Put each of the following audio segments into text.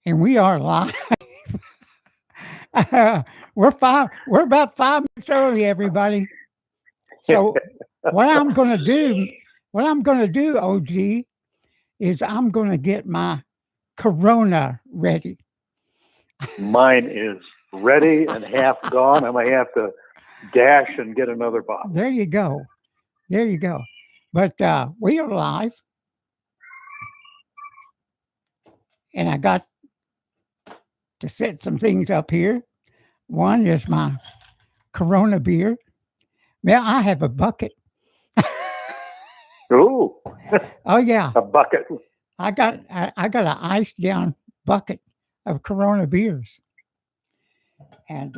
and we are live. We're about 5 minutes early, everybody. So what I'm gonna do, OG, is I'm gonna get my Corona ready. Mine is ready and half gone. I might have to dash and get another bottle. There you go. There you go. But we are live, and I got to set some things up here. One is my Corona beer. Now I have a bucket. Ooh, Oh yeah, a bucket. I got an iced down bucket of Corona beers, and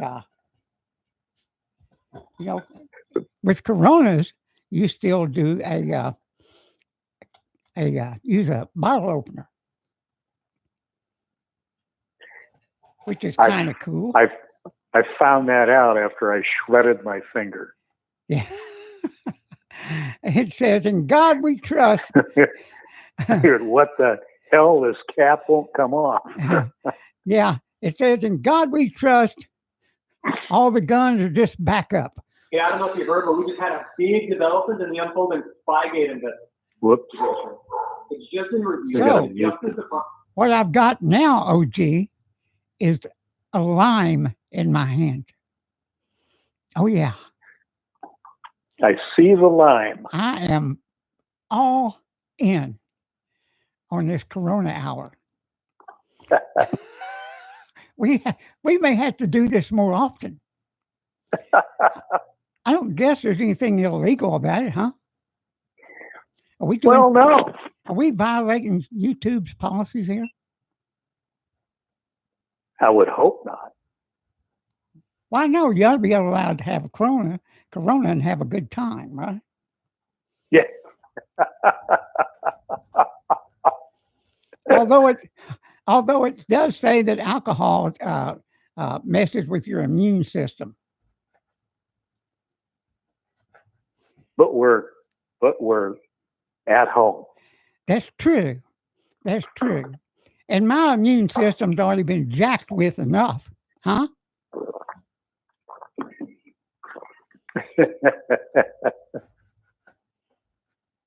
you know, with Coronas, you still do use a bottle opener, which is kind of cool. I found that out after I shredded my finger. Yeah. It says, "In God we trust." Dude, what the hell? This cap won't come off. Yeah, it says, "In God we trust." All the guns are just backup. Yeah, I don't know if you heard, but we just had a big development in the unfolding Spygate investigation. Whoops. It's just in review. So, Justice Department. What I've got now, OG, is a lime in my hand. Oh yeah, I see the lime. I am all in on this Corona hour. We may have to do this more often. I don't guess there's anything illegal about it, huh? Are we doing, Well, no. Are we violating YouTube's policies here? I would hope not. Well, I know you ought to be allowed to have a Corona and have a good time, right? Yeah. Although it does say that alcohol messes with your immune system. But we're at home. That's true. That's true. And my immune system's already been jacked with enough, huh?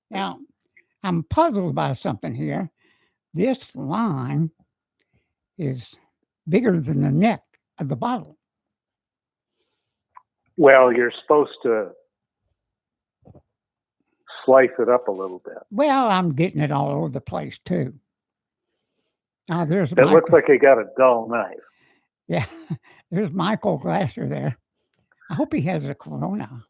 Now, I'm puzzled by something here. This lime is bigger than the neck of the bottle. Well, you're supposed to slice it up a little bit. Well, I'm getting it all over the place too. There's It looks like you got a dull knife. Yeah, there's Michael Glasser there. I hope he has a Corona.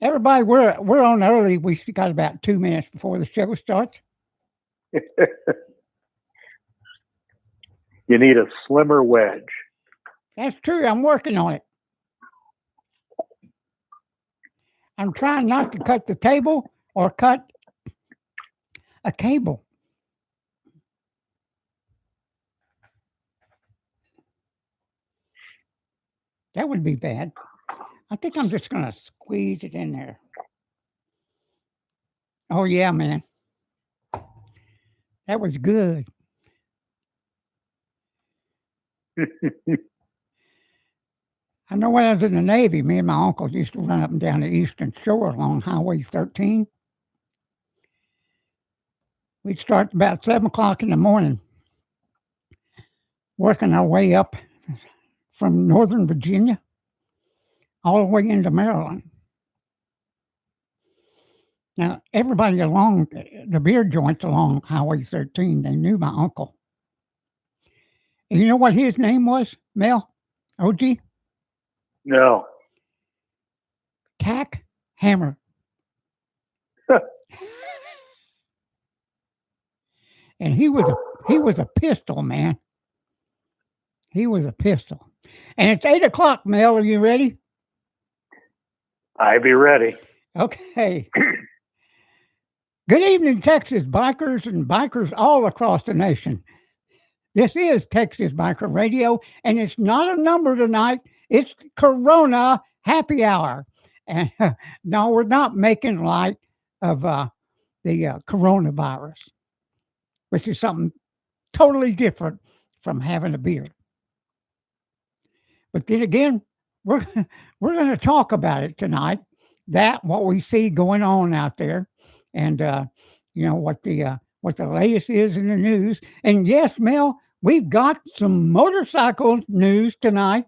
Everybody, we're on early. We got about 2 minutes before the show starts. You need a slimmer wedge. That's true. I'm working on it. I'm trying not to cut the table or cut a cable. That would be bad. I think I'm just going to squeeze it in there. Oh, yeah, man. That was good. I know when I was in the Navy, me and my uncle used to run up and down the Eastern Shore along Highway 13. We'd start about 7 o'clock in the morning, working our way up from Northern Virginia all the way into Maryland. Now, everybody along the beer joints along Highway 13, they knew my uncle. And you know what his name was, Mel? OG? No. Tack Hammer. And he was a pistol, man. He was a pistol. And it's 8 o'clock, Mel. Are you ready? I be ready. Okay. Good evening, Texas bikers and bikers all across the nation. This is Texas Biker Radio, and it's not a number tonight. It's Corona Happy Hour. And no, we're not making light of coronavirus, which is something totally different from having a beer. But then again, we're we're going to talk about it tonight. That what we see going on out there, and what the latest is in the news. And yes, Mel, we've got some motorcycle news tonight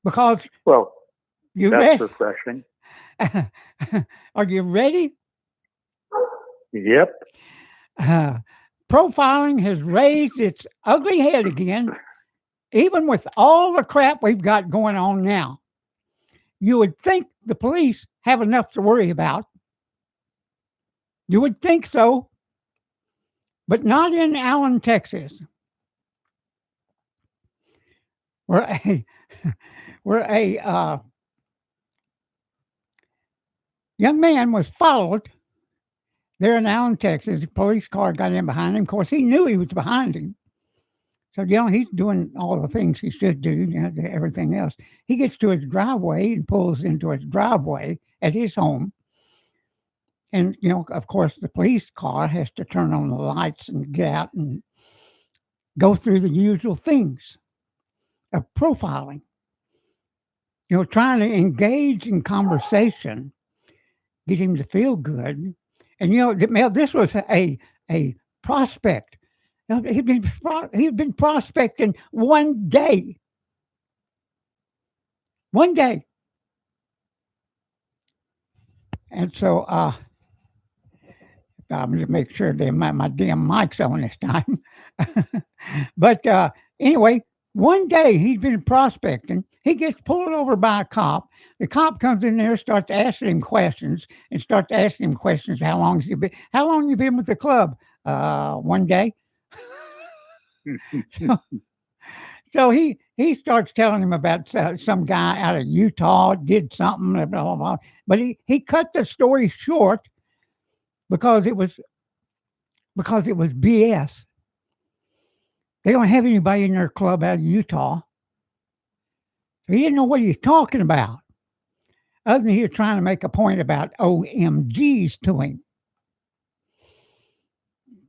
because Well, you that's ready? refreshing. Are you ready? Yep. Profiling has raised its ugly head again, even with all the crap we've got going on now. You would think the police have enough to worry about. You would think so, but not in Allen, Texas, where a where a young man was followed there in Allen, Texas. A police car got in behind him. Of course, he knew he was behind him. So, he's doing all the things he should do, everything else. He gets to his driveway and pulls into his driveway at his home. And, of course, the police car has to turn on the lights and get out and go through the usual things of profiling. Trying to engage in conversation, get him to feel good. And, Mel, this was a prospect. He'd been prospecting one day. One day. And so I'm going to make sure that my damn mic's on this time. But anyway, one day he'd been prospecting. He gets pulled over by a cop. The cop comes in there, starts asking him questions, How long you been with the club? One day. So he starts telling him about some guy out of Utah did something, blah, blah, blah. But he cut the story short because it was BS. They don't have anybody in their club out of Utah. So he didn't know what he was talking about. Other than he was trying to make a point about OMGs to him.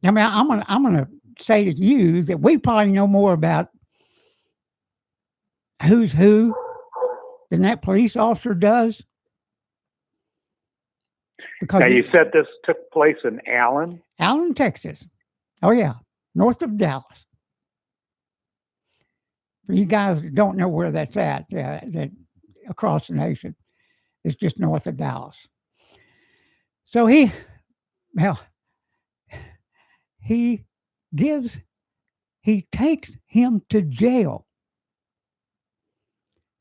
I mean, I'm gonna say to you that we probably know more about who's who than that police officer does. Because Now, you said this took place in Allen? Allen, Texas. Oh, yeah. North of Dallas. For you guys that don't know where that's at, that across the nation, it's just north of Dallas. So he takes him to jail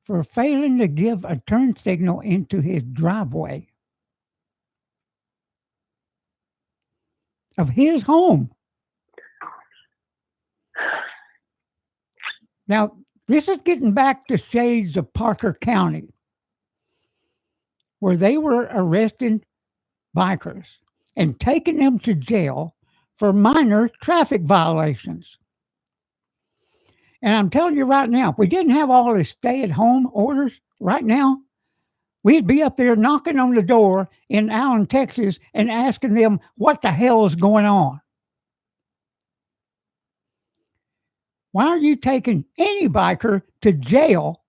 for failing to give a turn signal into his driveway of his home. Now, this is getting back to shades of Parker County, where they were arresting bikers and taking them to jail for minor traffic violations. And I'm telling you right now, if we didn't have all the stay-at-home orders right now, we'd be up there knocking on the door in Allen, Texas, and asking them what the hell is going on. Why are you taking any biker to jail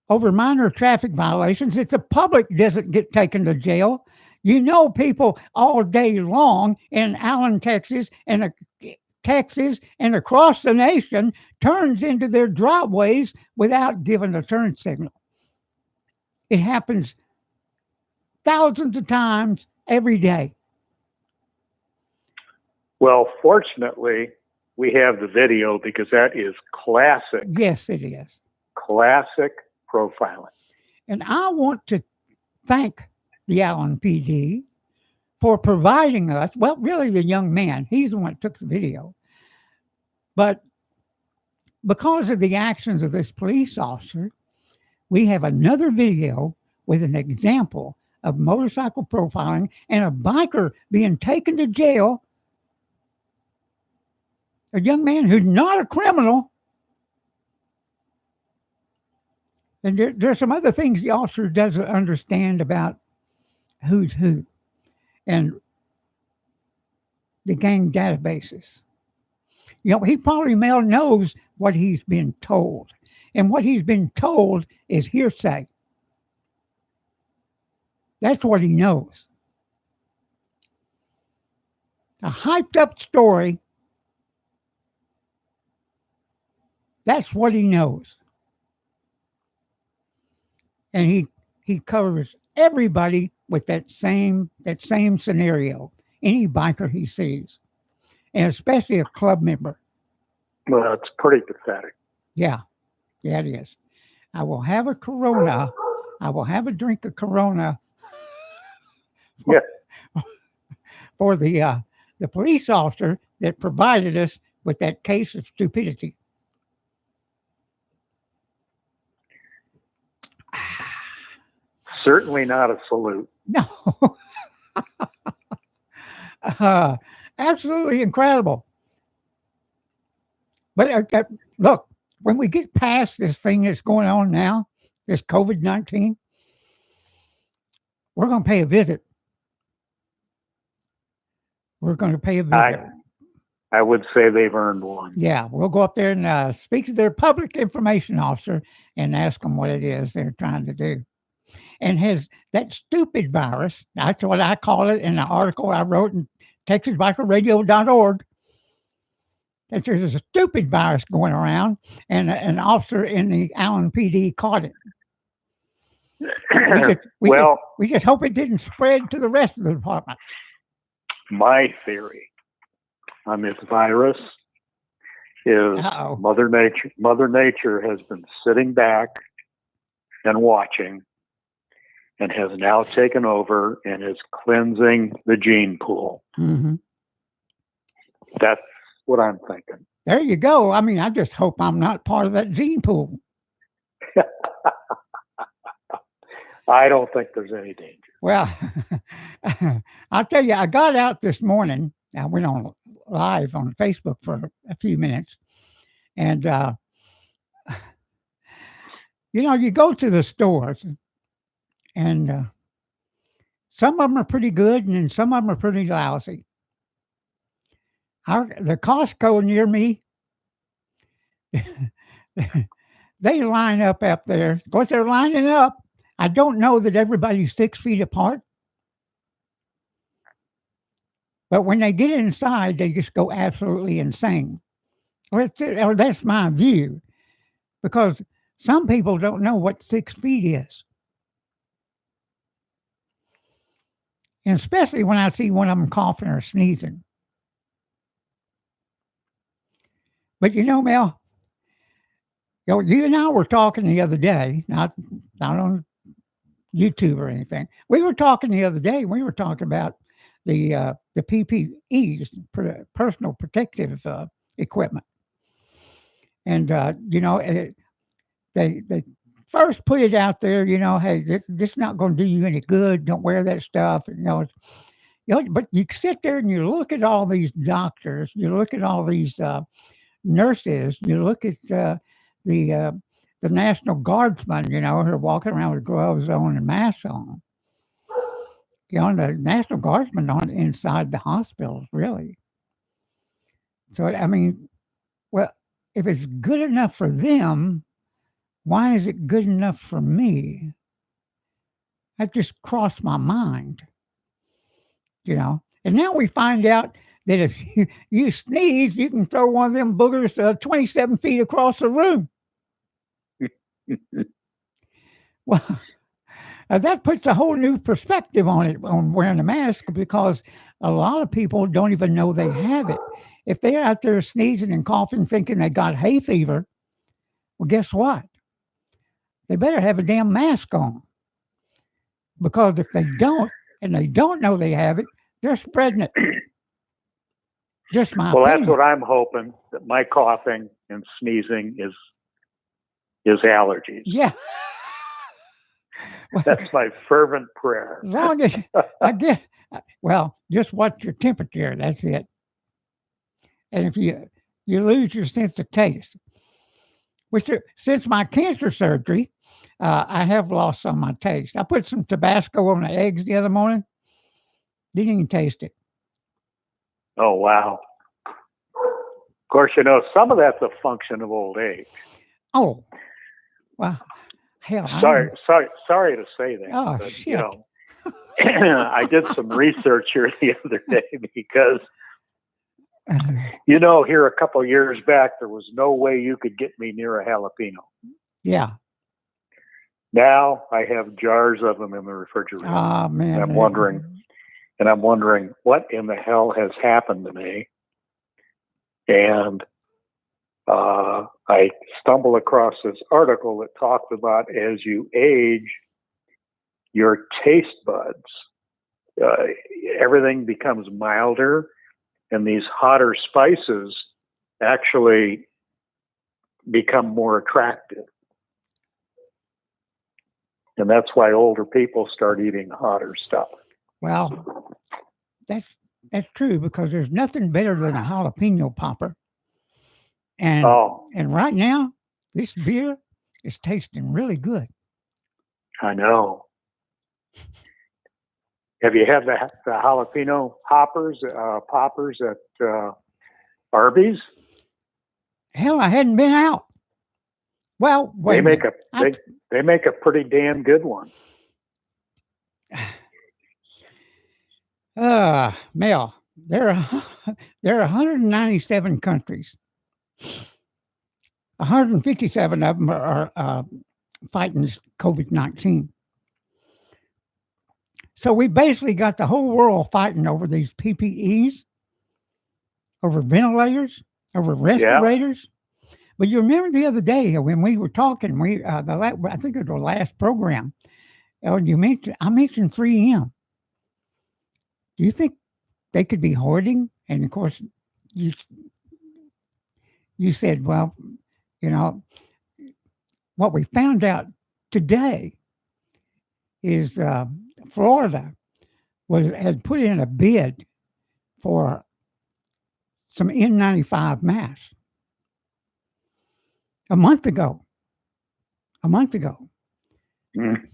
over minor traffic violations? If the public doesn't get taken to jail, people all day long in Allen, Texas, and across the nation turns into their driveways without giving a turn signal. It happens thousands of times every day. Well, fortunately, we have the video because that is classic. Yes, it is. Classic profiling. And I want to thank the Allen PD for providing us, well, really the young man, he's the one that took the video. But because of the actions of this police officer, we have another video with an example of motorcycle profiling and a biker being taken to jail. A young man who's not a criminal. And there's some other things the officer doesn't understand about who's who. and the gang databases. He probably knows what he's been told. And what he's been told is hearsay. That's what he knows. A hyped up story, that's what he knows. And he covers everybody with that same scenario. Any biker he sees, and especially a club member. Well, it's pretty pathetic. Yeah, it is. I will have a Corona. I will have a drink of Corona. Yeah. For the police officer that provided us with that case of stupidity. Certainly not a salute. No. Absolutely incredible. But look, when we get past this thing that's going on now, this COVID-19, we're going to pay a visit. We're going to pay a visit. I would say they've earned one. Yeah, we'll go up there and speak to their public information officer and ask them what it is they're trying to do. And has that stupid virus, that's what I call it in an article I wrote in TexasBikerRadio.org, that there's a stupid virus going around, and an officer in the Allen PD caught it. We just hope it didn't spread to the rest of the department. My theory on this virus is Mother Nature has been sitting back and watching, and has now taken over and is cleansing the gene pool. Mm-hmm. That's what I'm thinking. There you go. I mean, I just hope I'm not part of that gene pool. I don't think there's any danger. Well, I'll tell you, I got out this morning. I went on live on Facebook for a few minutes. And, you go to the stores, and some of them are pretty good, and then some of them are pretty lousy. The Costco near me, they line up there. Of course, they're lining up. I don't know that everybody's 6 feet apart. But when they get inside, they just go absolutely insane. Or that's my view. Because some people don't know what 6 feet is. And especially when I see one of them coughing or sneezing. But Mel, you and I were talking the other day, not on YouTube or anything. We were talking the other day. We were talking about the PPEs, personal protective equipment, and they first put it out there. Hey, this is not going to do you any good. Don't wear that stuff. But you sit there and you look at all these doctors. You look at all these nurses. You look at the National Guardsmen, who are walking around with gloves on and masks on. The National Guardsmen aren't inside the hospitals, really. So, I mean, well, if it's good enough for them, why is it good enough for me? That just crossed my mind, And now we find out that if you sneeze, you can throw one of them boogers 27 feet across the room. Well, that puts a whole new perspective on it, on wearing a mask, because a lot of people don't even know they have it. If they're out there sneezing and coughing thinking they got hay fever, well, guess what? They better have a damn mask on. Because if they don't, and they don't know they have it, they're spreading it. Just my opinion. That's what I'm hoping, that my coughing and sneezing is allergies. Yeah. That's my fervent prayer. As long as just watch your temperature. That's it. And if you lose your sense of taste, which since my cancer surgery, I have lost some of my taste. I put some Tabasco on the eggs the other morning. Didn't even taste it. Oh, wow. Of course, some of that's a function of old age. Oh, well, hell. Sorry to say that. Oh, but, shit. I did some research here the other day because, here a couple of years back, there was no way you could get me near a jalapeno. Yeah. Now I have jars of them in the refrigerator. Oh, man. And I'm wondering what in the hell has happened to me. And I stumbled across this article that talked about as you age, your taste buds, everything becomes milder, and these hotter spices actually become more attractive. And that's why older people start eating hotter stuff. Well, that's true, because there's nothing better than a jalapeno popper. And right now, this beer is tasting really good. I know. Have you had the jalapeno poppers at Arby's? Hell, I hadn't been out. Well, wait they make a pretty damn good one. Mel, there are 197 countries. 157 of them are fighting this COVID-19. So we basically got the whole world fighting over these PPEs, over ventilators, over respirators. Yeah. But you remember the other day when we were talking, I think it was the last program, I mentioned 3M. Do you think they could be hoarding? And of course, you said, well, what we found out today is Florida had put in a bid for some N95 masks a month ago. Mm.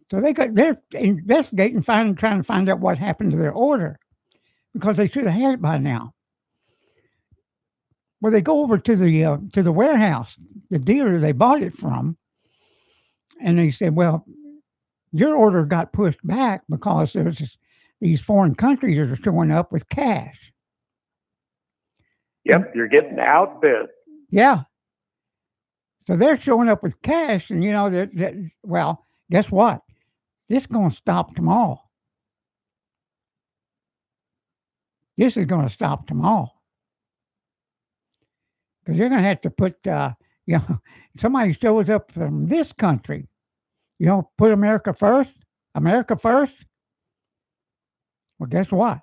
So they're investigating, trying to find out what happened to their order, because they should have had it by now. Well, they go over to the warehouse, the dealer they bought it from, and they said, well, your order got pushed back because there's these foreign countries that are showing up with cash. Yep, you're getting outbid. Yeah. So they're showing up with cash, and well, guess what? This is going to stop tomorrow. This is going to stop tomorrow. Because you're going to have to put, somebody shows up from this country, put America first. America first. Well, guess what?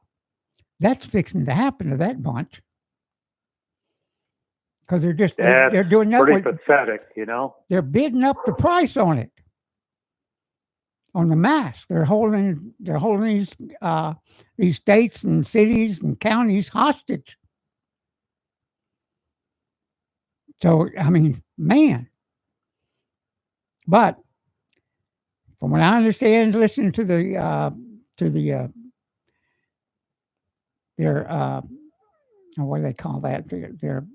That's fixing to happen to that bunch. Because they're doing that. Pretty pathetic, They're bidding up the price on it. On the mask, they're holding these states and cities and counties hostage. So I mean, man. But from what I understand, listening to their what do they call that? Their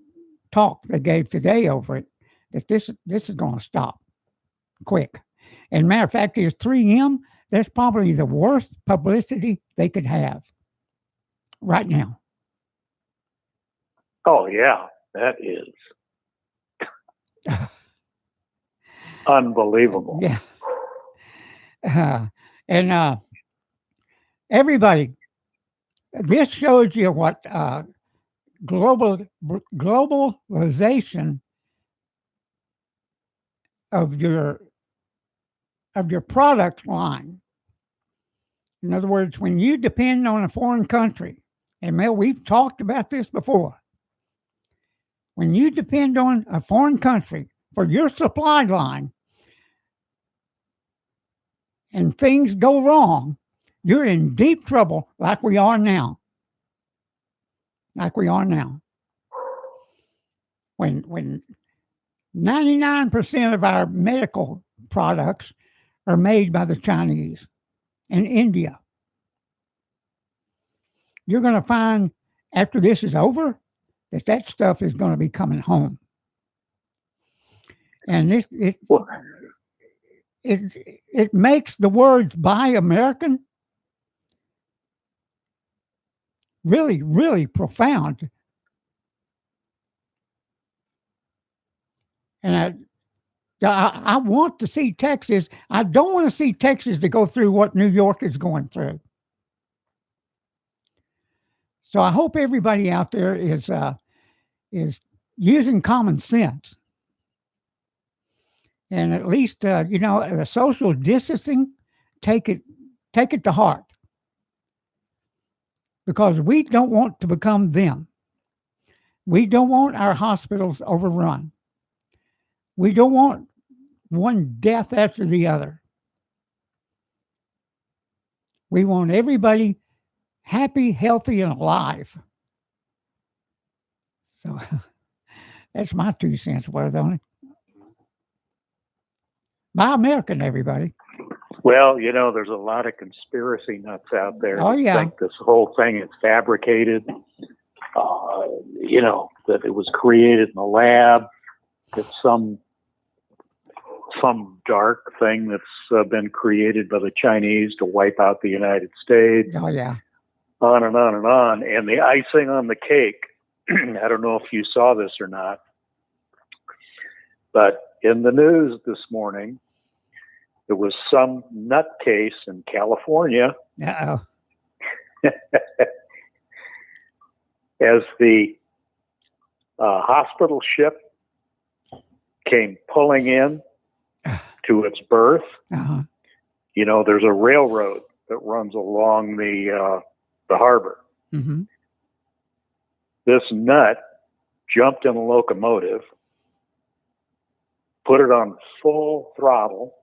talk they gave today over it, that this is going to stop quick. And matter of fact, is 3M. That's probably the worst publicity they could have right now. Oh yeah, that is unbelievable. Yeah. And everybody, this shows you what globalization of your product line. In other words, when you depend on a foreign country, and Mel, we've talked about this before. When you depend on a foreign country for your supply line and things go wrong, you're in deep trouble like we are now. When 99% of our medical products are made by the Chinese and India. you're going to find after this is over that stuff is going to be coming home. And it makes the words "Buy American" really, really profound. And I want to see Texas. I don't want to see Texas to go through what New York is going through. So I hope everybody out there is using common sense, and at least the social distancing, take it to heart, because we don't want to become them. We don't want our hospitals overrun. We don't want one death after the other. We want everybody happy, healthy, and alive. So that's my 2 cents worth on it. Buy American, everybody. Well, there's a lot of conspiracy nuts out there that think this whole thing is fabricated. That it was created in a lab. It's some dark thing that's been created by the Chinese to wipe out the United States. Oh, yeah. On and on and on. And the icing on the cake, I don't know if you saw this or not, but in the news this morning, there was some nutcase in California. Uh-oh. As the hospital ship came pulling in to its berth, there's a railroad that runs along the harbor. Mm-hmm. This nut jumped in a locomotive, put it on full throttle,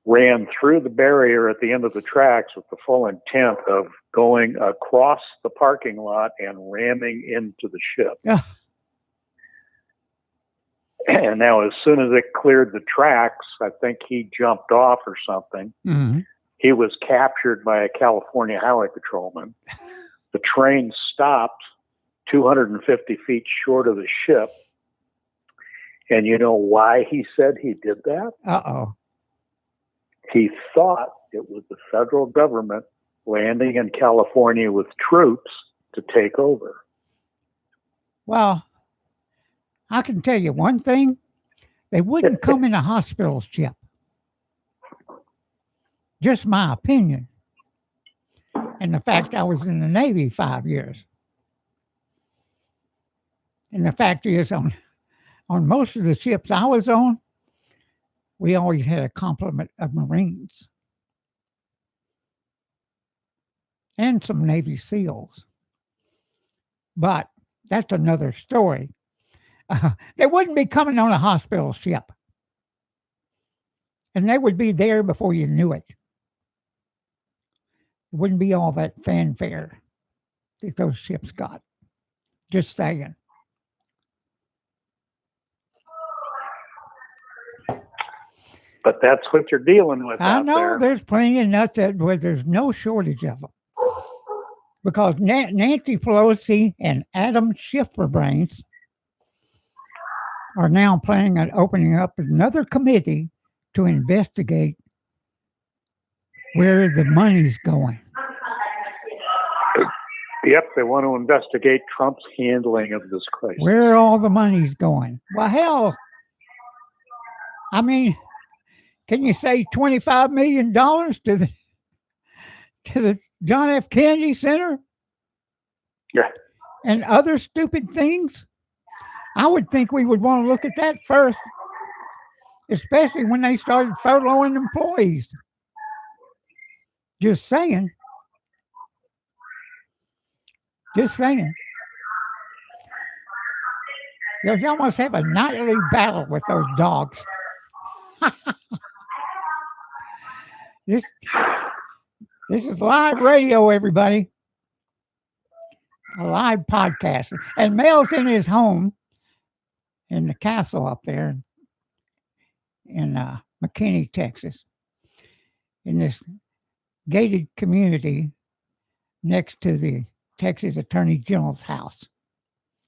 ran through the barrier at the end of the tracks with the full intent of going across the parking lot and ramming into the ship. And now, as soon as it cleared the tracks, I think he jumped off or something. Mm-hmm. He was captured by a California highway patrolman. The train stopped 250 feet short of the ship. And you know why he said he did that? Uh-oh. He thought it was the federal government landing in California with troops to take over. Well, I can tell you one thing. They wouldn't come in a hospital ship. Just my opinion. And the fact I was in the Navy 5 years. And the fact is, on most of the ships I was on, we always had a complement of Marines and some Navy SEALs. But that's another story. They wouldn't be coming on a hospital ship. And they would be there before you knew it. It wouldn't be all that fanfare that those ships got. Just saying. But that's what you're dealing with. I know there. There's plenty of nuts where there's no shortage of them. Because Nancy Pelosi and Adam Schifferbrains are now planning on opening up another committee to investigate where the money's going. Yep, they want to investigate Trump's handling of this crisis. Where all the money's going. Well, hell, I mean, can you say $25 million to the John F. Kennedy Center? Yeah. And other stupid things? I would think we would want to look at that first, especially when they started furloughing employees. Just saying. Just saying. You almost have a nightly battle with those dogs. This is live radio, everybody. A live podcast. And Mel's in his home in the castle up there in McKinney, Texas, in this gated community next to the Texas Attorney General's house,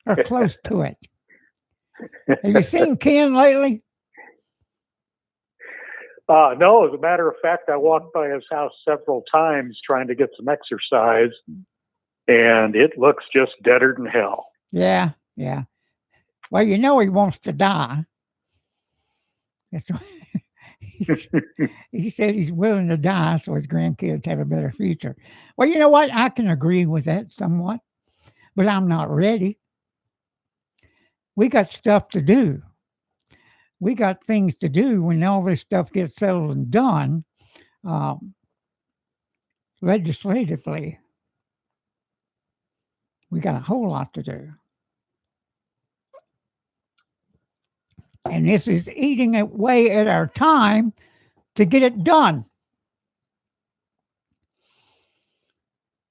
or close to it. Have you seen Ken lately? No, as a matter of fact, I walked by his house several times trying to get some exercise, and it looks just deader than hell. Yeah, yeah. Well, you know he wants to die. That's why he said he's willing to die so his grandkids have a better future. Well, you know what? I can agree with that somewhat, but I'm not ready. We got stuff to do. We got things to do when all this stuff gets settled and done legislatively. We got a whole lot to do. And this is eating away at our time to get it done.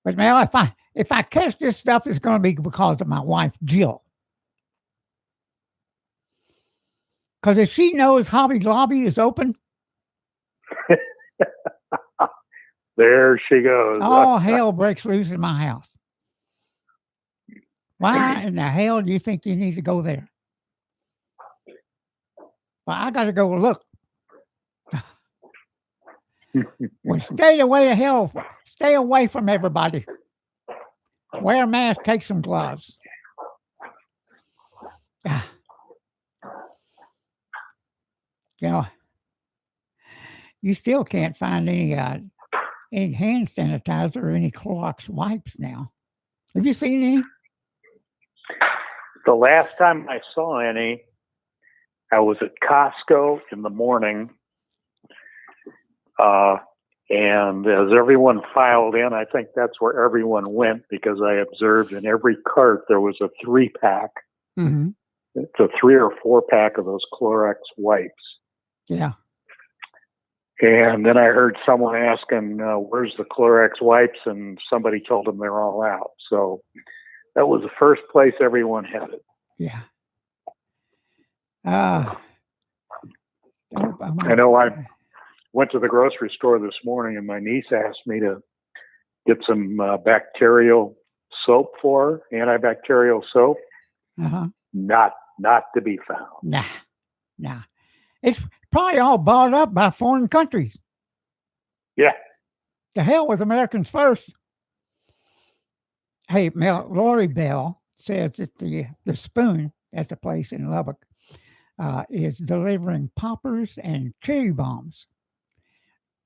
But now, if I catch this stuff, it's going to be because of my wife, Jill. Because if she knows Hobby Lobby is open, there she goes. All hell breaks loose in my house. Why in the hell do you think you need to go there? Well, I got to go look. Well, stay away from everybody. Wear a mask, take some gloves. You know, you still can't find any hand sanitizer or any Clorox wipes now. Have you seen any? The last time I saw any, I was at Costco in the morning. And as everyone filed in, I think that's where everyone went because I observed in every cart there was a 3-pack. Mm-hmm. It's a 3 or 4-pack of those Clorox wipes. Yeah. And then I heard someone asking, where's the Clorox wipes? And somebody told them they're all out. So that was the first place everyone headed. Yeah. I know I went to the grocery store this morning and my niece asked me to get some bacterial soap for her, antibacterial soap. Uh-huh. Not to be found. Nah. It's probably all bought up by foreign countries. Yeah. To hell with Americans first. Hey, Lori Bell says that the Spoon, that's a place in Lubbock, is delivering poppers and cherry bombs.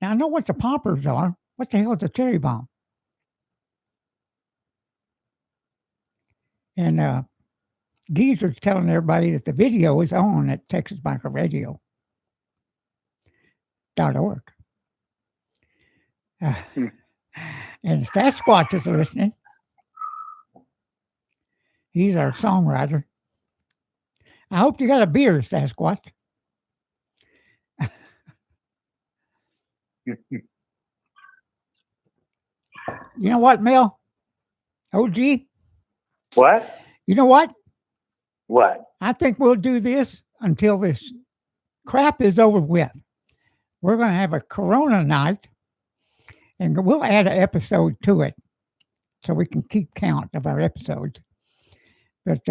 Now, I know what the poppers are. What the hell is a cherry bomb? And Geezer's telling everybody that the video is on at TexasMicroRadio.org. And Sasquatch is listening. He's our songwriter. I hope you got a beer, Sasquatch. You know what, Mel? OG? What? You know what? What? I think we'll do this until this crap is over with. We're going to have a Corona night, and we'll add an episode to it so we can keep count of our episodes. But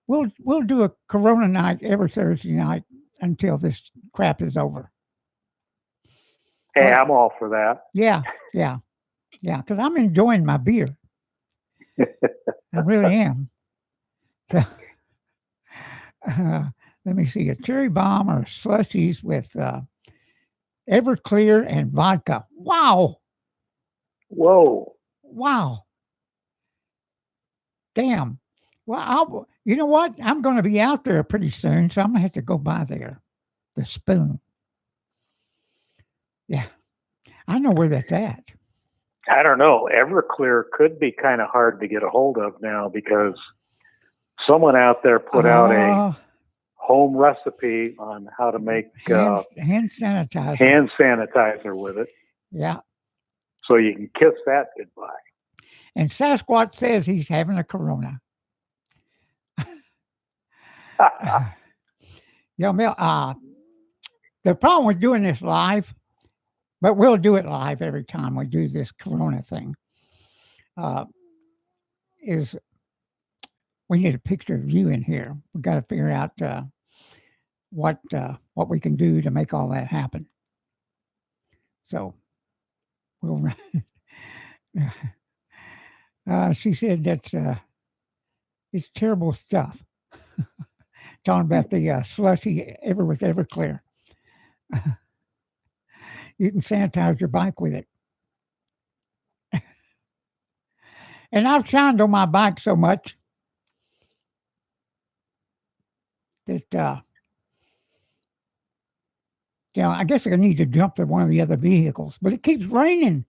we'll do a Corona night every Thursday night until this crap is over. Hey, I'm all for that. Yeah, because I'm enjoying my beer. I really am. So, let me see, a cherry bomb or slushies with Everclear and vodka. Wow. Whoa. Wow. Damn. Well, you know what? I'm going to be out there pretty soon, so I'm going to have to go by there. The Spoon. Yeah. I know where that's at. I don't know. Everclear could be kind of hard to get a hold of now because someone out there put out a home recipe on how to make hand sanitizer. Hand sanitizer with it. Yeah. So you can kiss that goodbye. And Sasquatch says he's having a Corona. Mel, the problem with doing this live, but we'll do it live every time we do this Corona thing, is we need a picture of you in here. We got to figure out what we can do to make all that happen. So we'll. She said that's it's terrible stuff. Talking about the slushy with Everclear. You can sanitize your bike with it. And I've shined on my bike so much that I guess I need to jump to one of the other vehicles, but it keeps raining.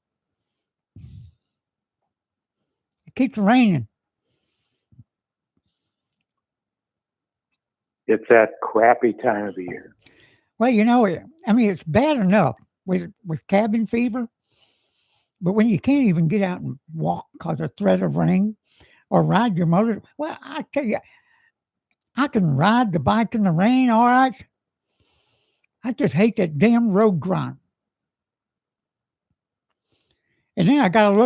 It keeps raining. It's that crappy time of the year. Well, I mean, it's bad enough with cabin fever, but when you can't even get out and walk because of threat of rain or ride your motor, well, I tell you, I can ride the bike in the rain, all right. I just hate that damn road grind. And then I got to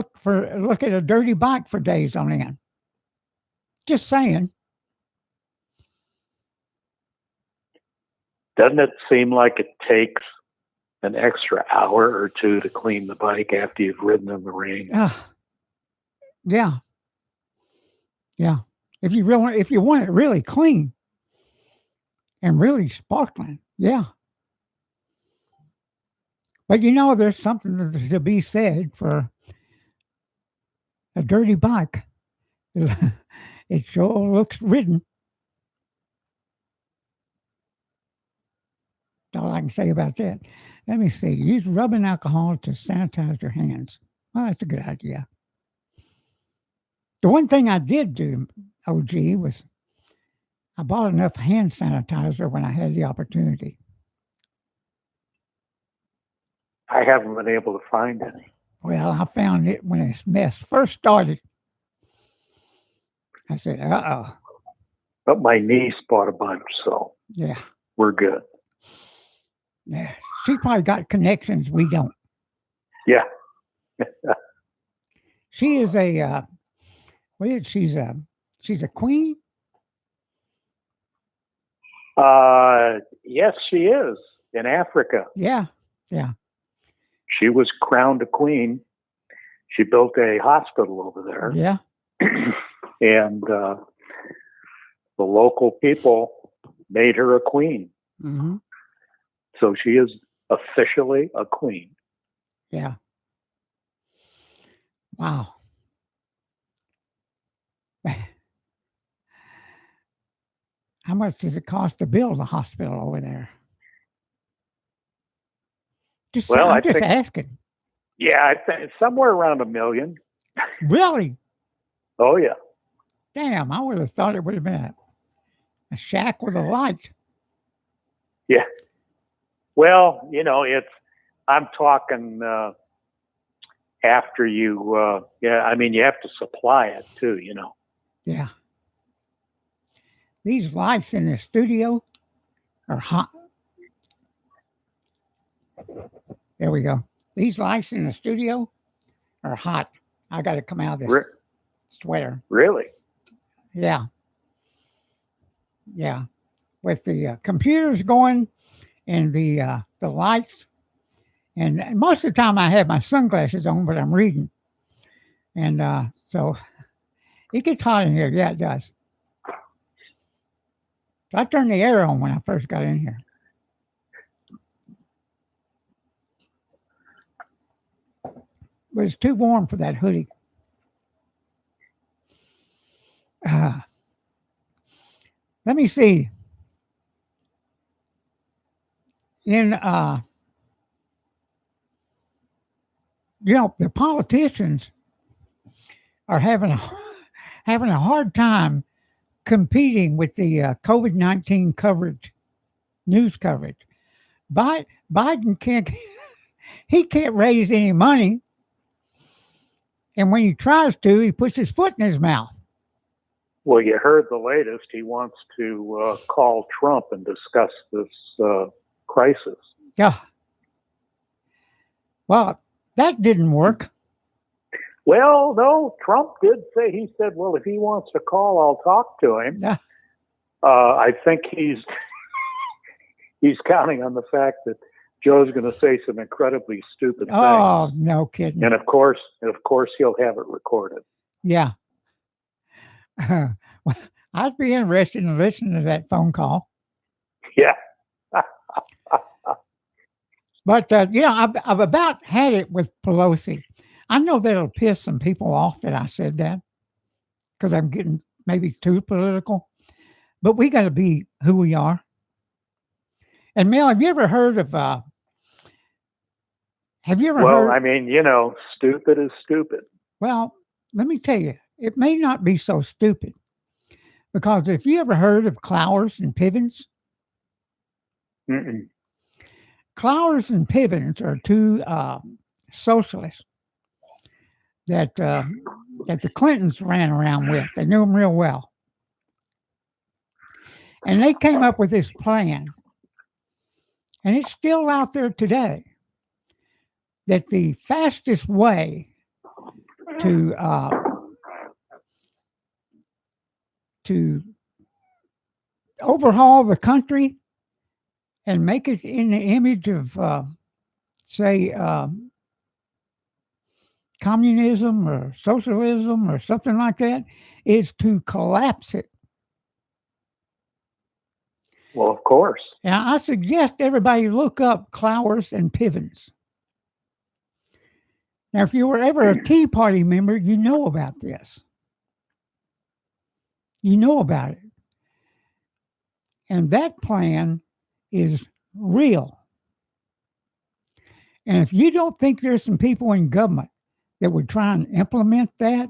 look at a dirty bike for days on end. Just saying. Doesn't it seem like it takes an extra hour or two to clean the bike after you've ridden in the rain? Yeah. Yeah. If you want it really clean and really sparkling, yeah. But there's something to be said for a dirty bike. It sure looks ridden. That's all I can say about that. Let me see. Use rubbing alcohol to sanitize your hands. Well, that's a good idea. The one thing I did do, OG, was I bought enough hand sanitizer when I had the opportunity. I haven't been able to find any. Well, I found it when this mess first started. I said, uh-oh. But my niece bought a bunch, so yeah, we're good. Yeah, she probably got connections we don't. Yeah. She is a, she's a queen? Yes, she is, in Africa. Yeah, yeah. She was crowned a queen. She built a hospital over there. Yeah. And the local people made her a queen. Mm-hmm. So she is officially a queen. Yeah. Wow. How much does it cost to build a hospital over there? I'm just asking. Yeah, I think it's somewhere around $1 million. Really? Oh, yeah. Damn, I would have thought it would have been a shack with a light. Yeah. Well, I'm talking after you, you have to supply it too, Yeah. These lights in the studio are hot. There we go. These lights in the studio are hot. I got to come out of this sweater. Really? Yeah. Yeah. With the computers going and the lights. And most of the time I have my sunglasses on, but I'm reading. And so it gets hot in here. Yeah, it does. So I turned the air on when I first got in here. But it's too warm for that hoodie. Let me see. In the politicians are having a hard time competing with the COVID-19 news coverage. Biden can't raise any money, and when he tries to, he puts his foot in his mouth. Well, you heard the latest. He wants to call Trump and discuss this crisis. Yeah. Well, that didn't work. Well, no, Trump did say, he said, well, if he wants to call, I'll talk to him. Yeah. I think he's counting on the fact that Joe's going to say some incredibly stupid things. Oh, no kidding. And of course, he'll have it recorded. Yeah. I'd be interested in listening to that phone call. Yeah. But, I've about had it with Pelosi. I know that'll piss some people off that I said that because I'm getting maybe too political. But we got to be who we are. And Mel, have you ever heard of? Well, I mean, stupid is stupid. Well, let me tell you, it may not be so stupid because if you ever heard of Clowers and Pivens, Clowers and Pivens are two socialists that the Clintons ran around with. They knew them real well. And they came up with this plan, and it's still out there today, that the fastest way to overhaul the country and make it in the image of, say, communism or socialism or something like that, is to collapse it. Well, of course. Now, I suggest everybody look up Clowers and Pivens. Now, if you were ever a Tea Party member, you know about this. You know about it. And that plan is real. And if you don't think there's some people in government that would try and implement that,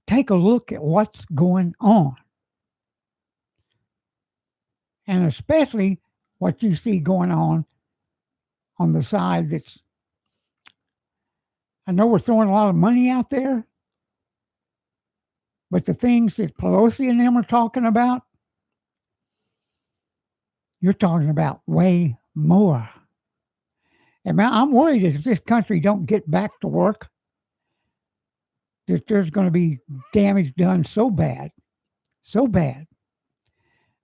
take a look at what's going on. And especially what you see going on the side that's, I know we're throwing a lot of money out there, but the things that Pelosi and them are talking about, you're talking about way more. And I'm worried that if this country don't get back to work, that there's going to be damage done so bad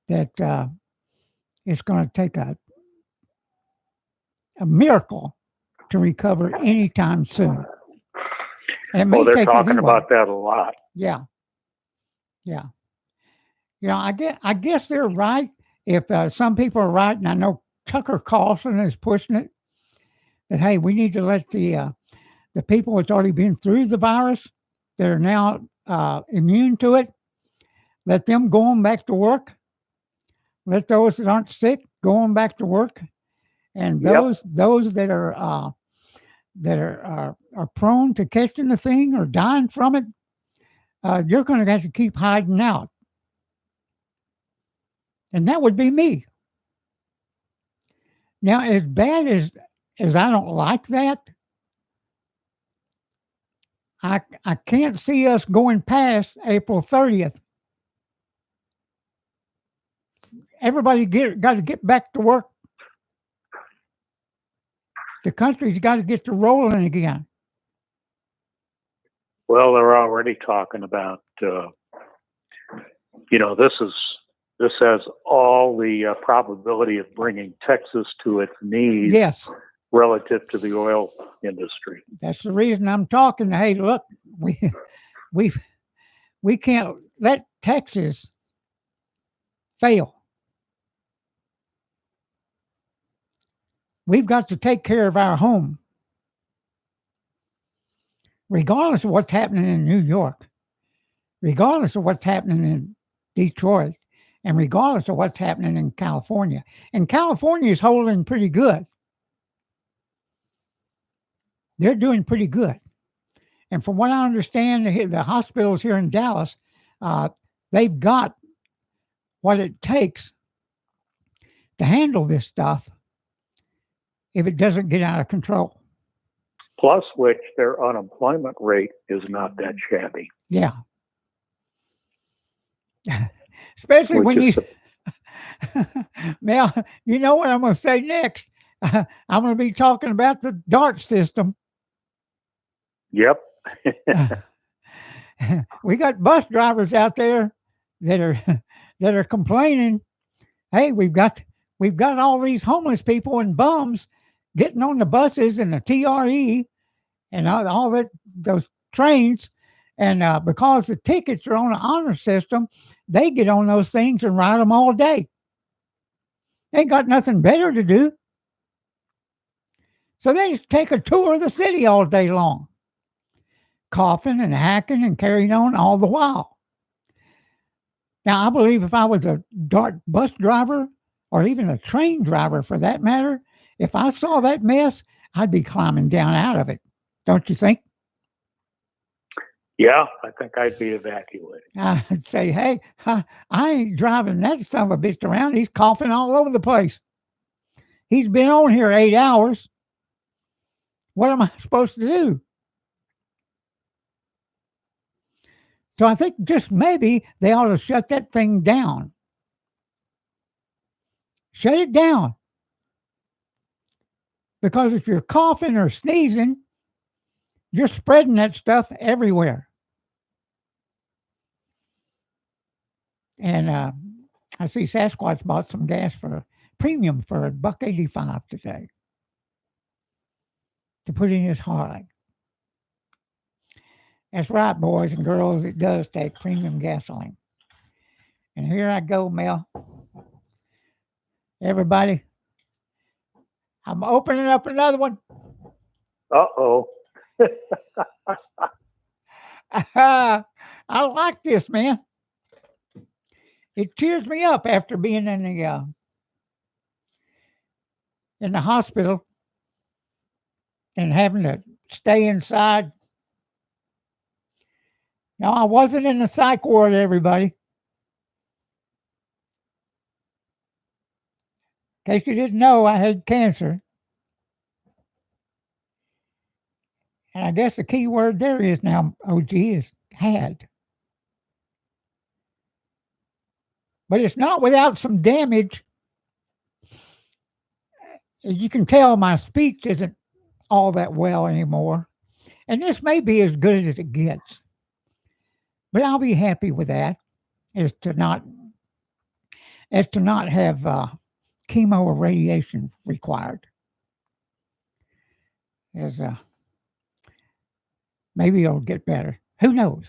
that it's going to take a miracle to recover anytime soon. And well, they're talking about that a lot. Yeah. I guess they're right. If some people are right, and I know Tucker Carlson is pushing it, that hey, we need to let the people that's already been through the virus, that are now immune to it, let them go on back to work. Let those that aren't sick go on back to work, and those that are prone to catching the thing or dying from it, you're going to have to keep hiding out. And that would be me. Now, as bad as I don't like that, I can't see us going past April 30th. Everybody got to get back to work. The country's got to get to rolling again. Well, they're already talking about, this has all the probability of bringing Texas to its knees. Yes. Relative to the oil industry. That's the reason I'm talking. Hey, look, we can't let Texas fail. We've got to take care of our home, regardless of what's happening in New York, regardless of what's happening in Detroit, and regardless of what's happening in California. And California is holding pretty good. They're doing pretty good. And from what I understand, the hospitals here in Dallas, they've got what it takes to handle this stuff if it doesn't get out of control. Plus which their unemployment rate is not that shabby. Yeah. Especially when you... Now, you know what I'm going to say next? I'm going to be talking about the DART system. Yep, We got bus drivers out there that are that are complaining. Hey, we've got all these homeless people and bums getting on the buses and the TRE and all that those trains, and because the tickets are on the honor system, they get on those things and ride them all day. They ain't got nothing better to do, so they just take a tour of the city all day long, coughing and hacking and carrying on all the while. Now, I believe if I was a dark bus driver or even a train driver for that matter, if I saw that mess, I'd be climbing down out of it. Don't you think? Yeah, I think I'd be evacuated. I'd say, hey, I ain't driving that son of a bitch around. He's coughing all over the place. He's been on here 8 hours. What am I supposed to do? So I think just maybe they ought to shut that thing down. Shut it down. Because if you're coughing or sneezing, you're spreading that stuff everywhere. And I see Sasquatch bought some gas for premium for $1.85 today to put in his Hoarding. That's right, boys and girls. It does take premium gasoline. And here I go, Mel. Everybody, I'm opening up another one. Uh-oh. I like this, man. It cheers me up after being in the hospital and having to stay inside. No, I wasn't in the psych ward, everybody. In case you didn't know, I had cancer. And I guess the key word there is now, OG, is had. But it's not without some damage. As you can tell, my speech isn't all that well anymore. And this may be as good as it gets. But I'll be happy with that, as to not have chemo or radiation required. As maybe it'll get better. Who knows?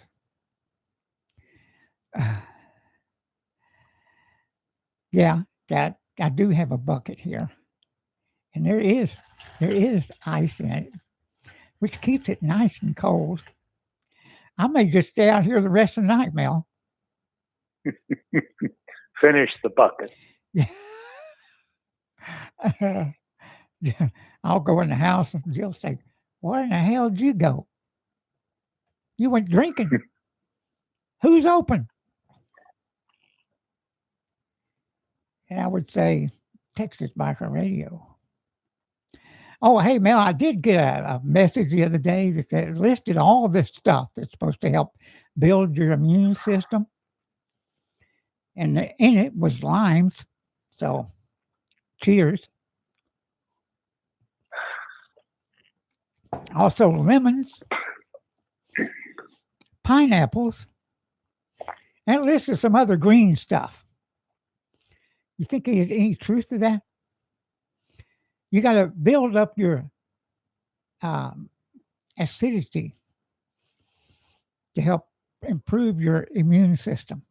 Yeah, that I do have a bucket here, and there is ice in it, which keeps it nice and cold. I may just stay out here the rest of the night, Mel. Finish the bucket. Yeah. I'll go in the house and Jill'll say, "Where in the hell did you go? You went drinking. Who's open?" And I would say, Texas Biker Radio. Oh, hey, Mel, I did get a message the other day that listed all this stuff that's supposed to help build your immune system. And in it was limes. So, cheers. Also, lemons, pineapples, and it listed some other green stuff. You think there's any truth to that? You got to build up your acidity to help improve your immune system.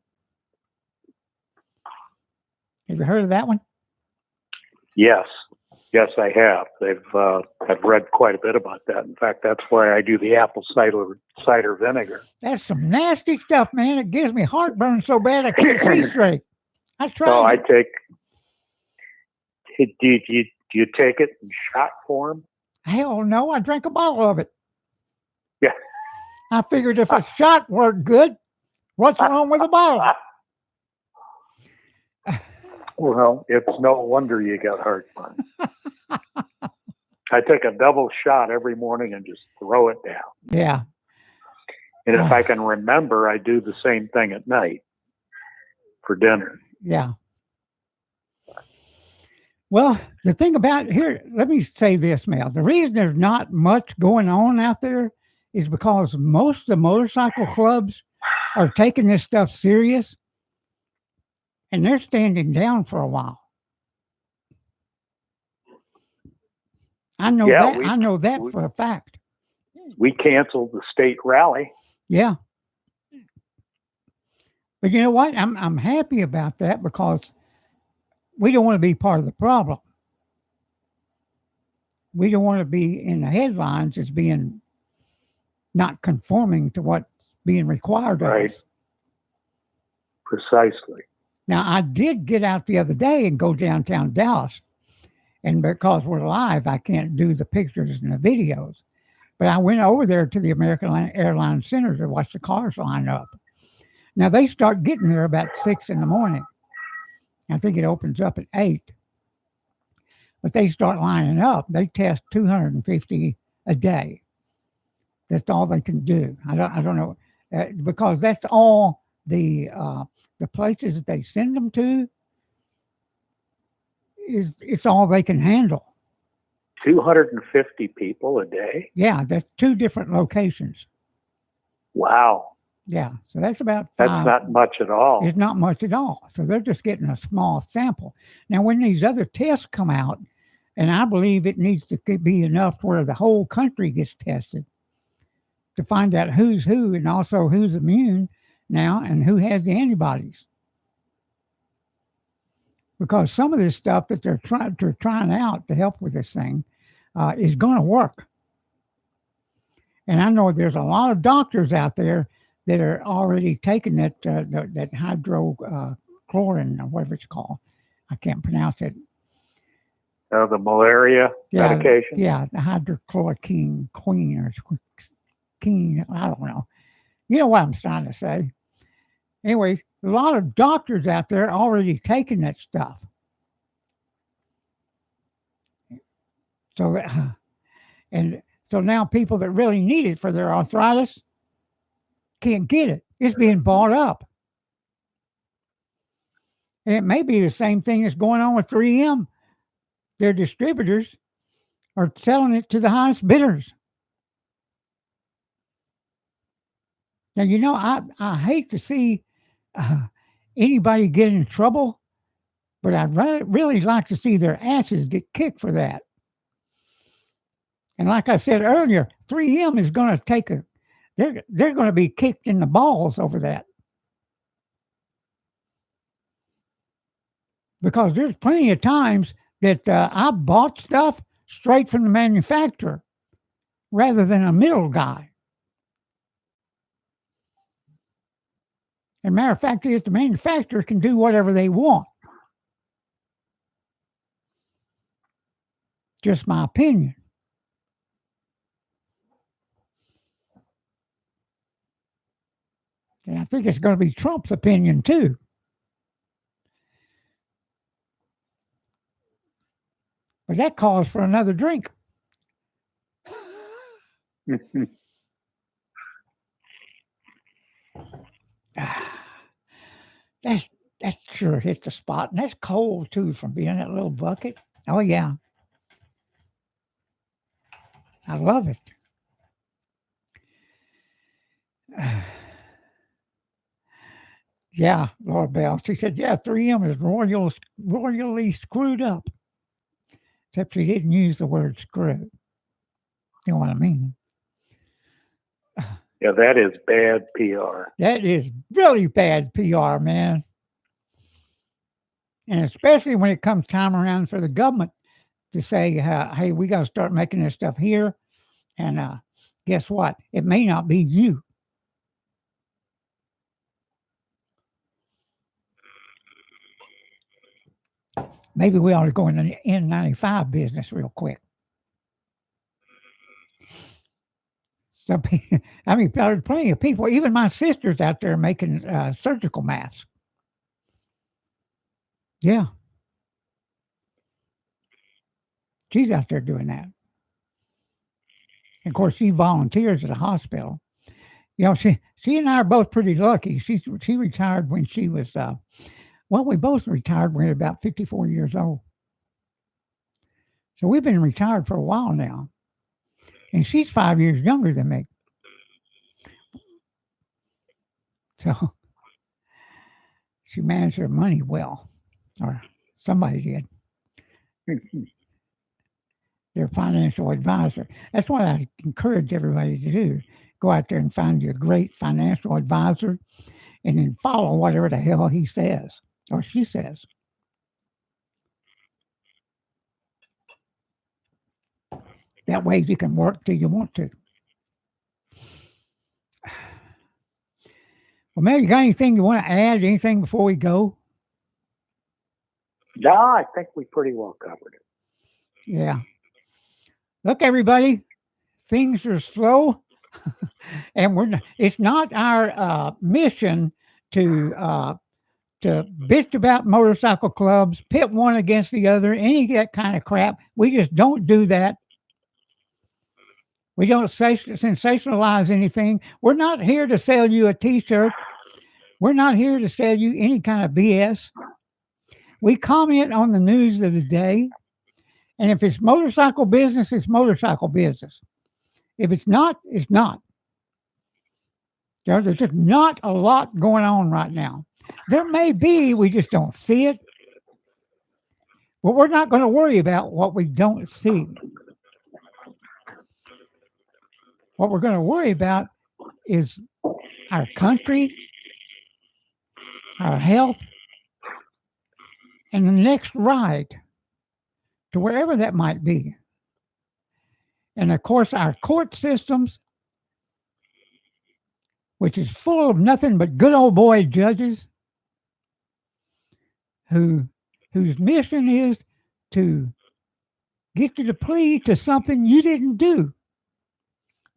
Have you heard of that one? Yes, I have. I've read quite a bit about that. In fact, that's why I do the apple cider vinegar. That's some nasty stuff, man. It gives me heartburn so bad I can't see straight. I tried. Oh, I take. Do you take it in shot form? Hell no, I drank a bottle of it. Yeah. I figured if a shot worked good, what's wrong with a bottle? Well, it's no wonder you got heartburn. I take a double shot every morning and just throw it down. Yeah. And if I can remember, I do the same thing at night for dinner. Yeah. Well, the thing about here, let me say this, Mel. The reason there's not much going on out there is because most of the motorcycle clubs are taking this stuff serious, and they're standing down for a while. I know that. I know that for a fact. We canceled the state rally. Yeah. But you know what? I'm happy about that because we don't want to be part of the problem. We don't want to be in the headlines as being not conforming to what's being required of us. Precisely. Now, I did get out the other day and go downtown Dallas. And because we're live, I can't do the pictures and the videos. But I went over there to the American Airlines Center to watch the cars line up. Now, they start getting there about 6 in the morning. I think it opens up at 8. But they start lining up. They test 250 a day. That's all they can do. I don't know. Because that's all the places that they send them to. It's all they can handle. 250 people a day? Yeah, that's 2 different locations. Wow. Yeah, so that's about 5. That's not much at all. It's not much at all. So they're just getting a small sample. Now, when these other tests come out, and I believe it needs to be enough where the whole country gets tested to find out who's who and also who's immune now and who has the antibodies. Because some of this stuff that they're trying out to help with this thing is going to work. And I know there's a lot of doctors out there that are already taking that hydrochloroquine or whatever it's called. I can't pronounce it. The malaria medication? Yeah, the hydrochloroquine queen or keen, I don't know. You know what I'm trying to say. Anyway, a lot of doctors out there already taking that stuff. So so now people that really need it for their arthritis can't get it. It's being bought up. And it may be the same thing that's going on with 3M. Their distributors are selling it to the highest bidders. Now, you know, I hate to see anybody get in trouble, but I'd really like to see their asses get kicked for that. And like I said earlier, 3M is going to take they're going to be kicked in the balls over that. Because there's plenty of times that I bought stuff straight from the manufacturer rather than a middle guy. And matter of fact is the manufacturer can do whatever they want. Just my opinion. And I think it's going to be Trump's opinion too. But that calls for another drink. That sure hits the spot. And that's cold too from being in that little bucket. Oh yeah. I love it. Yeah, Laura Bell. She said, yeah, 3M is royally screwed up. Except she didn't use the word screw. You know what I mean? Yeah, that is bad PR. That is really bad PR, man. And especially when it comes time around for the government to say, hey, we got to start making this stuff here. And guess what? It may not be you. Maybe we ought to go in the N95 business real quick. So, I mean, there's plenty of people, even my sister's out there making surgical masks. Yeah. She's out there doing that. And of course, she volunteers at a hospital. You know, she and I are both pretty lucky. She retired when she was, we both retired when we were about 54 years old. So we've been retired for a while now. And she's 5 years younger than me. So she managed her money well, or somebody did. Their financial advisor. That's what I encourage everybody to do. Go out there and find you a great financial advisor and then follow whatever the hell he says or she says. That way you can work till you want to. Well, man, you got anything you want to add? Anything before we go? No, I think we pretty well covered it. Yeah. Look, everybody, things are slow, and it's not our mission to bitch about motorcycle clubs, pit one against the other, any of that kind of crap. We just don't do that. We don't sensationalize anything. We're not here to sell you a T-shirt. We're not here to sell you any kind of BS. We comment on the news of the day. And if it's motorcycle business, it's motorcycle business. If it's not, it's not. There's just not a lot going on right now. There may be, we just don't see it. But we're not going to worry about what we don't see. What we're going to worry about is our country, our health, and the next ride to wherever that might be. And of course, our court systems, which is full of nothing but good old boy judges whose mission is to get you to plead to something you didn't do,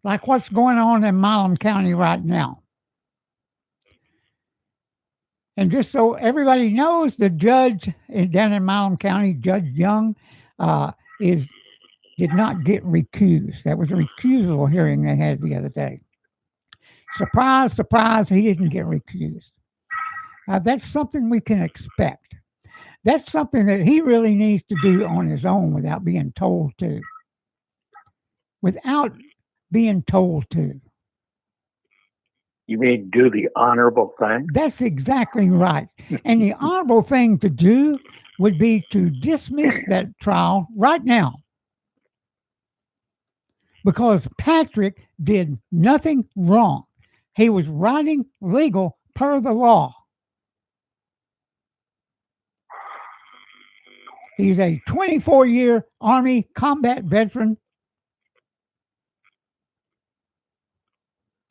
like what's going on in Milam County right now. And just so everybody knows, the judge down in Milam County, Judge Young, did not get recused. That was a recusal hearing they had the other day. Surprise, surprise, he didn't get recused. That's something we can expect. That's something that he really needs to do on his own without being told to. Without being told to. You mean do the honorable thing? That's exactly right. And the honorable thing to do would be to dismiss that trial right now. Because Patrick did nothing wrong. He was riding legal per the law. He's a 24-year Army combat veteran,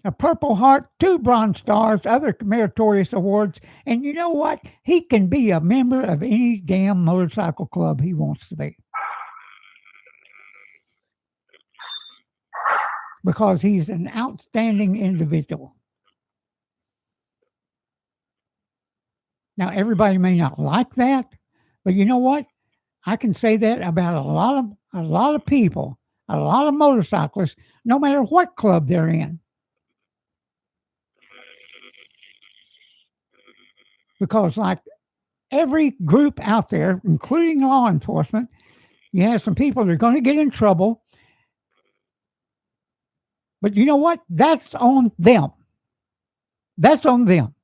a Purple Heart, 2 Bronze Stars, other meritorious awards. And you know what? He can be a member of any damn motorcycle club he wants to be. Because he's an outstanding individual. Now, everybody may not like that, but you know what? I can say that about a lot of people, a lot of motorcyclists, no matter what club they're in. Because like every group out there, including law enforcement, you have some people that are going to get in trouble. But you know what? That's on them. That's on them.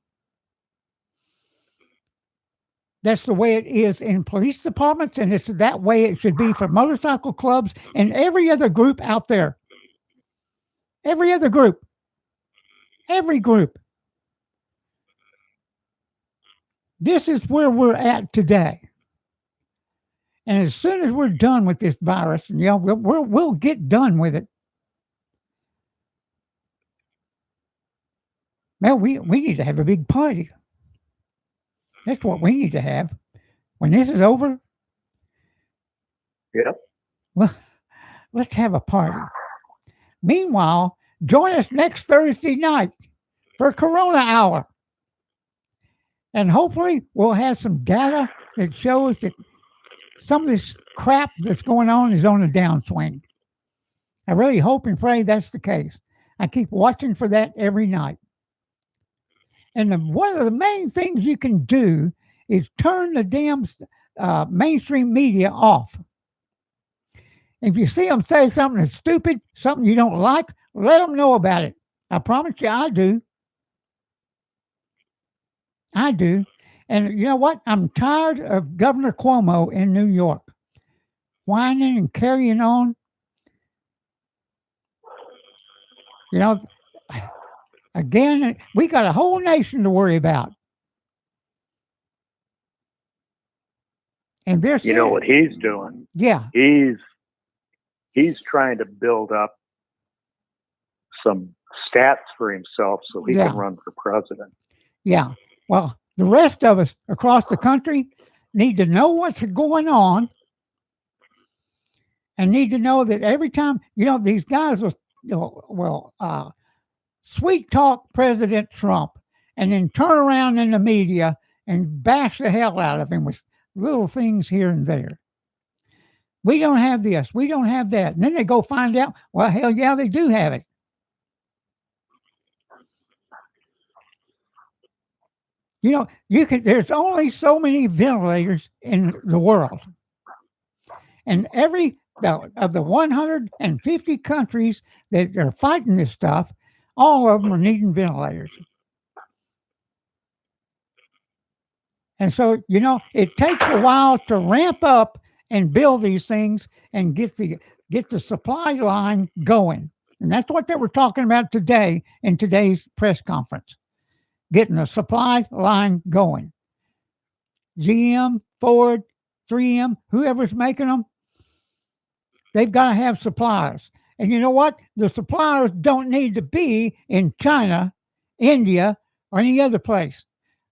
That's the way it is in police departments, and it's that way it should be for motorcycle clubs and every other group out there. Every other group. Every group. This is where we're at today. And as soon as we're done with this virus, and we'll get done with it. Man, we need to have a big party. That's what we need to have. When this is over, yep. Well, let's have a party. Meanwhile, join us next Thursday night for Corona Hour. And hopefully we'll have some data that shows that some of this crap that's going on is on a downswing. I really hope and pray that's the case. I keep watching for that every night. And one of the main things you can do is turn the damn mainstream media off. If you see them say something that's stupid, something you don't like, let them know about it. I promise you I do. I do. And you know what? I'm tired of Governor Cuomo in New York whining and carrying on. You know, again, we got a whole nation to worry about. And they're You know what he's doing? Yeah. He's trying to build up some stats for himself so he can run for president. Yeah. Well, the rest of us across the country need to know what's going on and need to know that every time, these guys will sweet talk President Trump and then turn around in the media and bash the hell out of him with little things here and there. We don't have this. We don't have that. And then they go find out, well, hell yeah, they do have it. There's only so many ventilators in the world. And of the 150 countries that are fighting this stuff, all of them are needing ventilators. And so, it takes a while to ramp up and build these things and get the supply line going. And that's what they were talking about today in today's press conference. Getting the supply line going. GM, Ford, 3M, whoever's making them, they've got to have suppliers. And you know what? The suppliers don't need to be in China, India, or any other place.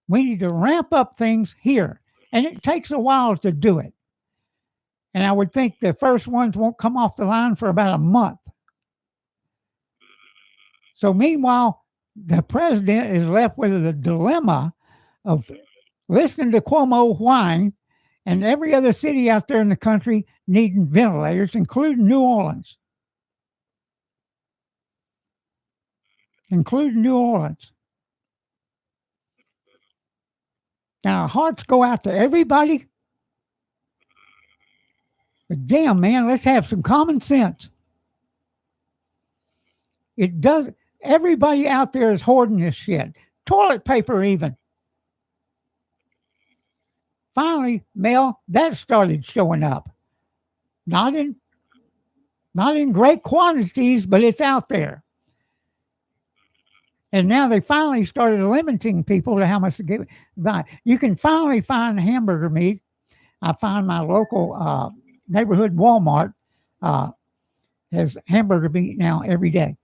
We need to ramp up things here. And it takes a while to do it. And I would think the first ones won't come off the line for about a month. So meanwhile, the president is left with the dilemma of listening to Cuomo whine and every other city out there in the country needing ventilators, including New Orleans. Now, our hearts go out to everybody. But damn, man, let's have some common sense. It does. Everybody out there is hoarding this shit. Toilet paper, even. Finally, Mel, that started showing up. Not in great quantities, but it's out there. And now they finally started limiting people to how much to give. You can finally find hamburger meat. I find my local neighborhood Walmart has hamburger meat now every day.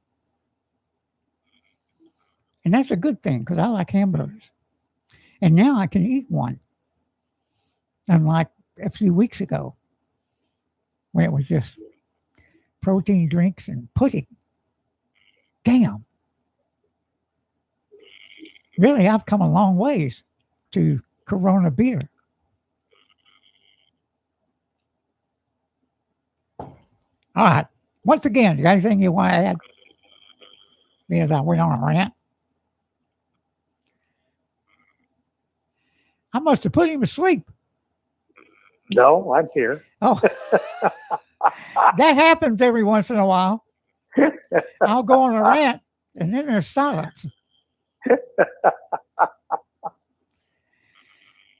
And that's a good thing because I like hamburgers. And now I can eat one. Unlike a few weeks ago when it was just protein drinks and pudding. Damn. Really, I've come a long ways to Corona beer. All right. Once again, you got anything you want to add? Because I went on a rant. I must have put him to sleep. No, I'm here. Oh, that happens every once in a while. I'll go on a rant, and then there's silence.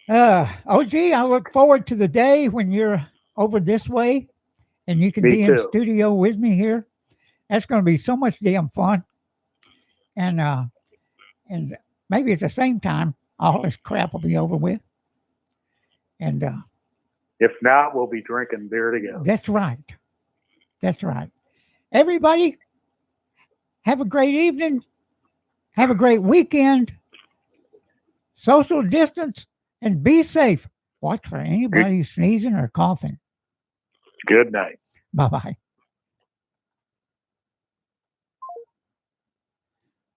OG, I look forward to the day when you're over this way, and you can be in the studio with me here. That's going to be so much damn fun. And maybe at the same time, all this crap will be over with. And if not, we'll be drinking beer together. That's right. Everybody, have a great evening. Have a great weekend. Social distance and be safe. Watch for anybody sneezing or coughing. Good night. Bye-bye.